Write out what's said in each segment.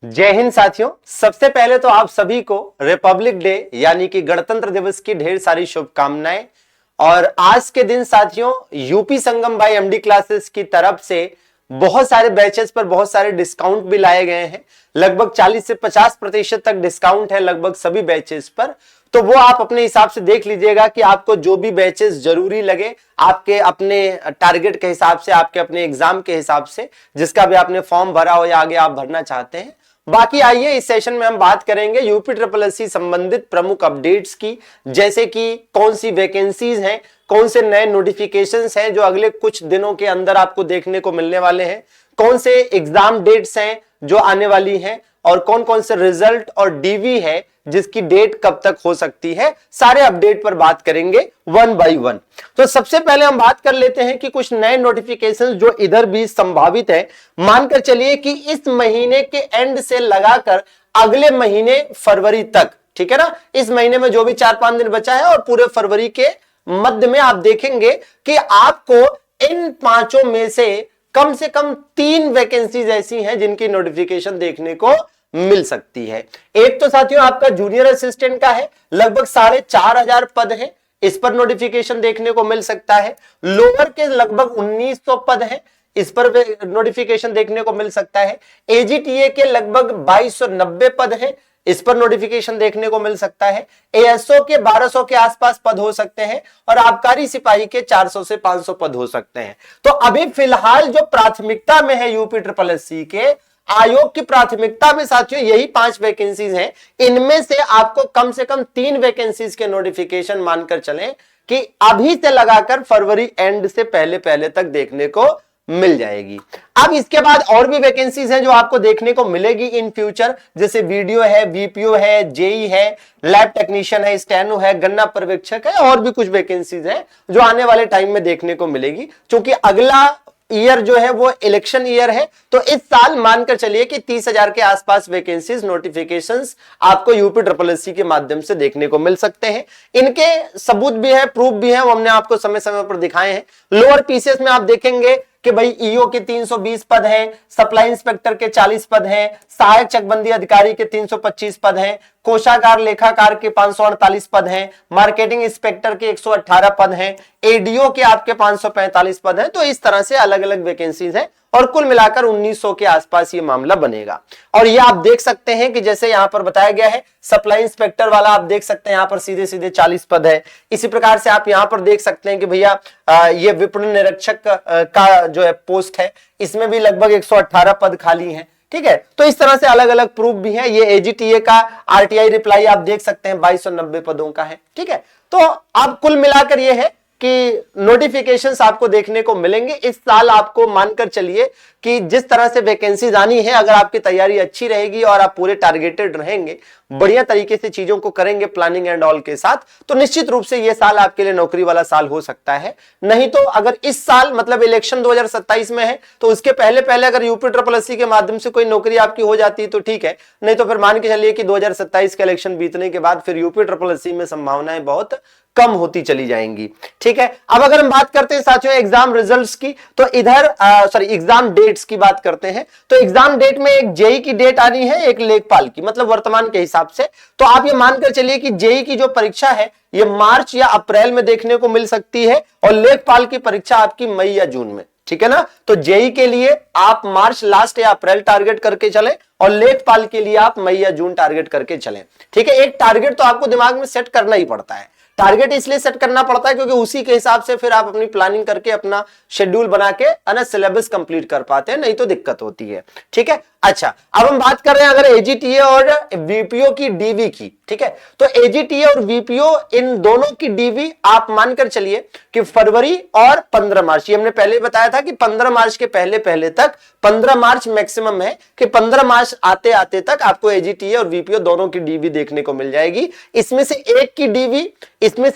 जय हिंद साथियों। सबसे पहले तो आप सभी को रिपब्लिक डे यानी कि गणतंत्र दिवस की ढेर सारी शुभकामनाएं। और आज के दिन साथियों यूपी संगम बाय एमडी क्लासेस की तरफ से बहुत सारे बैचेस पर बहुत सारे डिस्काउंट भी लाए गए हैं। लगभग 40 से 50% तक डिस्काउंट है लगभग सभी बैचेस पर। तो वो आप अपने हिसाब से देख लीजिएगा कि आपको जो भी बैचेस जरूरी लगे आपके अपने टारगेट के हिसाब से, आपके अपने एग्जाम के हिसाब से, जिसका भी आपने फॉर्म भरा हो या आगे आप भरना चाहते हैं। बाकी आइए इस सेशन में हम बात करेंगे यूपी ट्रिपल एस सी संबंधित प्रमुख अपडेट्स की, जैसे कि कौन सी वैकेंसीज हैं, कौन से नए नोटिफिकेशंस हैं जो अगले कुछ दिनों के अंदर आपको देखने को मिलने वाले हैं, कौन से एग्जाम डेट्स हैं जो आने वाली हैं, और कौन कौन से रिजल्ट और डीवी है जिसकी डेट कब तक हो सकती है। सारे अपडेट पर बात करेंगे वन बाय वन। तो सबसे पहले हम बात कर लेते हैं कि कुछ नए नोटिफिकेशंस जो इधर भी संभावित है। मानकर चलिए कि इस महीने के एंड से लगाकर अगले महीने फरवरी तक, ठीक है ना, इस महीने में जो भी 4-5 दिन बचा है और पूरे फरवरी के मध्य में आप देखेंगे कि आपको इन पांचों में से कम 3 वैकेंसीज ऐसी हैं जिनकी नोटिफिकेशन देखने को मिल सकती है। एक तो साथियों आपका जूनियर असिस्टेंट का है, लगभग 4,500 पद है, इस पर नोटिफिकेशन देखने को मिल सकता है। लोअर के लगभग 1900 पद है, इस पर नोटिफिकेशन देखने को मिल सकता है। एजीटीए के लगभग 2290 पद है, इस पर नोटिफिकेशन देखने को मिल सकता है। एएसओ के 1200 के आसपास पद हो सकते हैं और आबकारी सिपाही के 400 से 500 पद हो सकते हैं। तो अभी फिलहाल जो प्राथमिकता में है यूपी ट्रिपल एस सी के आयोग की प्राथमिकता में साथियों यही 5 वैकेंसीज हैं। इनमें से आपको कम से कम 3 वैकेंसीज के नोटिफिकेशन मानकर चलें कि अभी से लगाकर फरवरी एंड से पहले पहले तक देखने को मिल जाएगी। अब इसके बाद और भी वैकेंसीज हैं जो आपको देखने को मिलेगी इन फ्यूचर, जैसे वीडियो है, बीपीओ है, जेई है, लैब टेक्नीशियन है, स्टेनो है, गन्ना पर्यवेक्षक है, और भी कुछ वैकेंसीज हैं जो आने वाले टाइम में देखने को मिलेगी। क्योंकि अगला ईयर जो है वो इलेक्शन ईयर है, तो इस साल मानकर चलिए कि 30,000 के आसपास वैकेंसीज नोटिफिकेशंस आपको यूपी ट्रिपल एस सी के माध्यम से देखने को मिल सकते हैं। इनके सबूत भी है, प्रूफ भी है, वो हमने आपको समय समय पर दिखाए हैं। लोअर पीसीएस में आप देखेंगे कि भाई ईओ के 320 पद हैं, सप्लाई इंस्पेक्टर के 40 पद हैं, सहायक चकबंदी अधिकारी के 325 पद हैं, कोषागार लेखाकार के 548 पद हैं, मार्केटिंग इंस्पेक्टर के 118 पद हैं, एडीओ के आपके 545 पद हैं। तो इस तरह से अलग अलग वैकेंसीज हैं और कुल मिलाकर 1900 के आसपास ये मामला बनेगा। और ये आप देख सकते हैं कि जैसे यहां पर बताया गया है सप्लाई इंस्पेक्टर वाला, आप देख सकते हैं यहां पर सीधे सीधे 40 पद है। इसी प्रकार से आप यहां पर देख सकते हैं कि भैया ये विपणन निरीक्षक का जो है पोस्ट है, इसमें भी लगभग 118 पद खाली हैं। ठीक है, तो इस तरह से अलग अलग प्रूफ भी है। ये एजीटीए का आरटीआई रिप्लाई आप देख सकते हैं 2290 पदों का है। ठीक है, तो अब कुल मिलाकर ये है कि नोटिफिकेशंस आपको देखने को मिलेंगे इस साल। आपको मानकर चलिए कि जिस तरह से वैकेंसीज आनी है, अगर आपकी तैयारी अच्छी रहेगी और आप पूरे टारगेटेड रहेंगे, बढ़िया तरीके से चीजों को करेंगे प्लानिंग एंड ऑल के साथ, तो निश्चित रूप से यह साल आपके लिए नौकरी वाला साल हो सकता है। नहीं तो अगर इस साल मतलब इलेक्शन 2027 में है तो उसके पहले पहले अगर यूपी ट्रिपल एस सी के माध्यम से कोई नौकरी आपकी हो जाती है तो ठीक है, नहीं तो फिर मान के चलिए कि 2027 का इलेक्शन बीतने के बाद फिर यूपी ट्रिपल एस सी में संभावनाएं बहुत कम होती चली जाएंगी। ठीक है, अब अगर हम बात करते हैं साथियों एग्जाम रिजल्ट्स की, तो इधर एग्जाम डेट्स की बात करते हैं। तो एग्जाम डेट में एक जेई की डेट आनी है, एक लेखपाल की, मतलब वर्तमान के हिसाब से। तो आप ये मानकर चलिए कि जेई की जो परीक्षा है ये मार्च या अप्रैल में देखने को मिल सकती है और लेखपाल की परीक्षा आपकी मई या जून में। ठीक है ना, तो जेई के लिए आप मार्च लास्ट या अप्रैल टारगेट करके चलें और लेखपाल के लिए आप मई या जून टारगेट करके चलें। ठीक है, एक टारगेट तो आपको दिमाग में सेट करना ही पड़ता है। टारगेट इसलिए सेट करना पड़ता है क्योंकि उसी के हिसाब से फिर आप अपनी प्लानिंग करके अपना शेड्यूल बना के सिलेबस कंप्लीट कर पाते हैं, नहीं तो दिक्कत होती है। ठीक है, अच्छा अब हम बात कर रहे हैं अगर एजीटीए और वीपीओ की डीवी की। ठीक है, तो एजीटीए और वीपीओ इन दोनों की डीवी आप मानकर चलिए कि फरवरी और 15 मार्च, ये हमने पहले बताया था कि 15 मार्च के पहले पहले तक, 15 मार्च मैक्सिमम है कि 15 मार्च आते आते तक आपको एजीटीए और वीपीओ दोनों की डीवी देखने को मिल जाएगी। इसमें से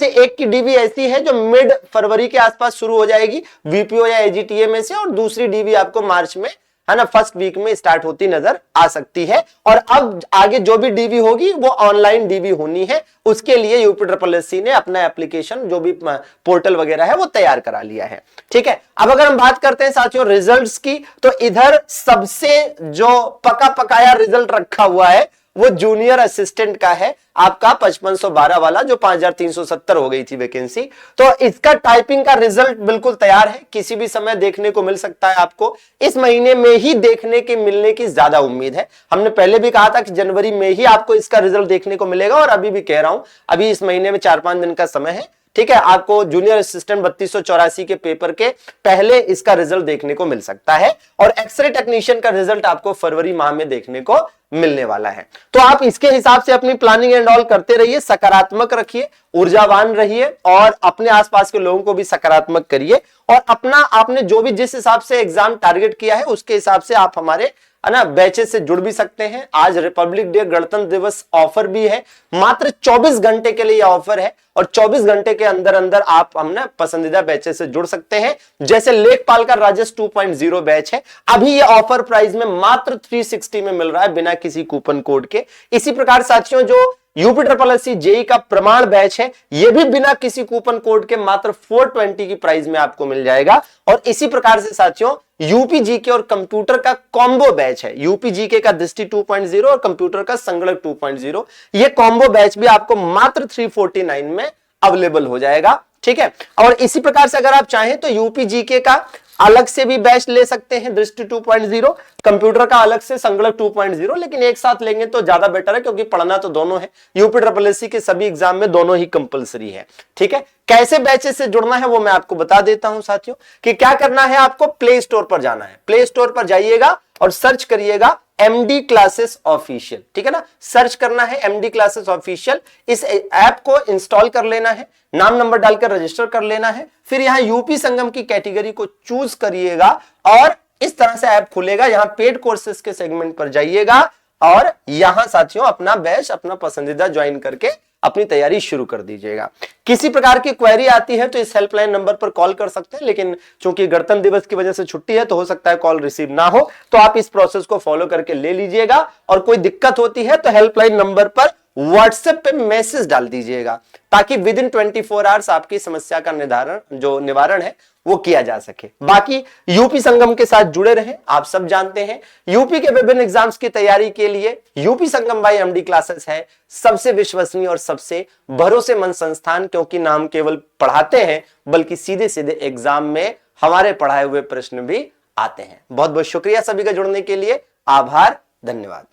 एक की डीवी ऐसी है जो मिड फरवरी के आसपास शुरू हो जाएगी वीपीओ या एजीटीए में से, और दूसरी डीवी आपको मार्च में है ना, फर्स्ट वीक में स्टार्ट होती नजर आ सकती है। और अब आगे जो भी डीवी होगी वो ऑनलाइन डीवी होनी है, उसके लिए यूपीएससी ने अपना एप्लीकेशन जो भी पोर्टल वगैरह है वो तैयार करा लिया है। ठीक है, अब अगर हम बात करते हैं साथियों रिजल्ट्स की, तो इधर सबसे जो पका पकाया रिजल्ट रखा हुआ है वो जूनियर असिस्टेंट का है, आपका 5512 वाला, जो 5370 हो गई थी वैकेंसी। तो इसका टाइपिंग का रिजल्ट बिल्कुल तैयार है, किसी भी समय देखने को मिल सकता है, आपको इस महीने में ही देखने के मिलने की ज्यादा उम्मीद है। हमने पहले भी कहा था कि जनवरी में ही आपको इसका रिजल्ट देखने को मिलेगा, और अभी भी कह रहा हूं, अभी इस महीने में 4-5 दिन का समय है। ठीक है, आपको जूनियर असिस्टेंट 3284 के पेपर के पहले इसका रिजल्ट देखने को मिल सकता है, और एक्सरे टेक्नीशियन का रिजल्ट आपको फरवरी माह में देखने को मिलने वाला है। तो आप इसके हिसाब से अपनी प्लानिंग एंड ऑल करते रहिए, सकारात्मक रखिए, ऊर्जावान रहिए, और अपने आसपास के लोगों को भी सकारात्मक करिए, और अपना आपने जो भी जिस हिसाब से एग्जाम टारगेट किया है उसके हिसाब से आप हमारे है ना बैचेस से जुड़ भी सकते हैं। आज रिपब्लिक डे गणतंत्र दिवस ऑफर भी है, मात्र 24 घंटे के लिए यह ऑफर है, और 24 घंटे के अंदर अंदर आप हमने पसंदीदा बैचेस से जुड़ सकते हैं। जैसे लेखपाल का राजस 2.0 बैच है, अभी ये ऑफर प्राइस में मात्र 360 में मिल रहा है बिना किसी कूपन कोड के। इसी प्रकार साथियों जो यूपीएससी जेई का प्रमाण बैच है, ये भी बिना किसी कूपन कोड के मात्र 420 की प्राइस में आपको मिल जाएगा। और इसी प्रकार से साथियों यूपी जीके और कंप्यूटर का कॉम्बो बैच है, यूपी जीके का दृष्टि 2.0 और कंप्यूटर का संगणक 2.0, ये कॉम्बो बैच भी आपको मात्र 349 में अवेलेबल हो जाएगा। ठीक है, और इसी प्रकार से अगर आप चाहें तो यूपी जीके का अलग से भी बैच ले सकते हैं, दृष्टि 2.0, कंप्यूटर का अलग से संगणक 2.0, लेकिन एक साथ लेंगे तो ज्यादा बेटर है, क्योंकि पढ़ना तो दोनों है। यूपीएससी के सभी एग्जाम में दोनों ही कंपलसरी है। ठीक है, कैसे बैचेस से जुड़ना है वो मैं आपको बता देता हूं साथियों, कि क्या करना है, आपको प्ले स्टोर पर जाना है, प्ले स्टोर पर जाइएगा और सर्च करिएगा एमडी क्लासेस ऑफिशियल। ठीक है ना, सर्च करना है एमडी क्लासेस ऑफिशियल, इस ऐप को इंस्टॉल कर लेना है, नाम नंबर डालकर रजिस्टर कर लेना है, फिर यहां यूपी संगम की कैटेगरी को चूज करिएगा, और इस तरह से ऐप खुलेगा। यहां पेड कोर्सेज के सेगमेंट पर जाइएगा, और यहां साथियों अपना बैच अपना पसंदीदा ज्वाइन करके अपनी तैयारी शुरू कर दीजिएगा। किसी प्रकार की क्वेरी आती है तो इस हेल्पलाइन नंबर पर कॉल कर सकते हैं, लेकिन चूंकि गणतंत्र दिवस की वजह से छुट्टी है तो हो सकता है कॉल रिसीव ना हो, तो आप इस प्रोसेस को फॉलो करके ले लीजिएगा। और कोई दिक्कत होती है तो हेल्पलाइन नंबर पर व्हाट्सएप पे मैसेज डाल दीजिएगा, ताकि विद इन 24 आवर्स आपकी समस्या का निवारण है वो किया जा सके। बाकी यूपी संगम के साथ जुड़े रहें। आप सब जानते हैं यूपी के विभिन्न एग्जाम्स की तैयारी के लिए यूपी संगम बाय एमडी क्लासेस है सबसे विश्वसनीय और सबसे भरोसेमंद संस्थान, क्योंकि नाम केवल पढ़ाते हैं बल्कि सीधे सीधे एग्जाम में हमारे पढ़ाए हुए प्रश्न भी आते हैं। बहुत बहुत शुक्रिया सभी का जुड़ने के लिए, आभार, धन्यवाद।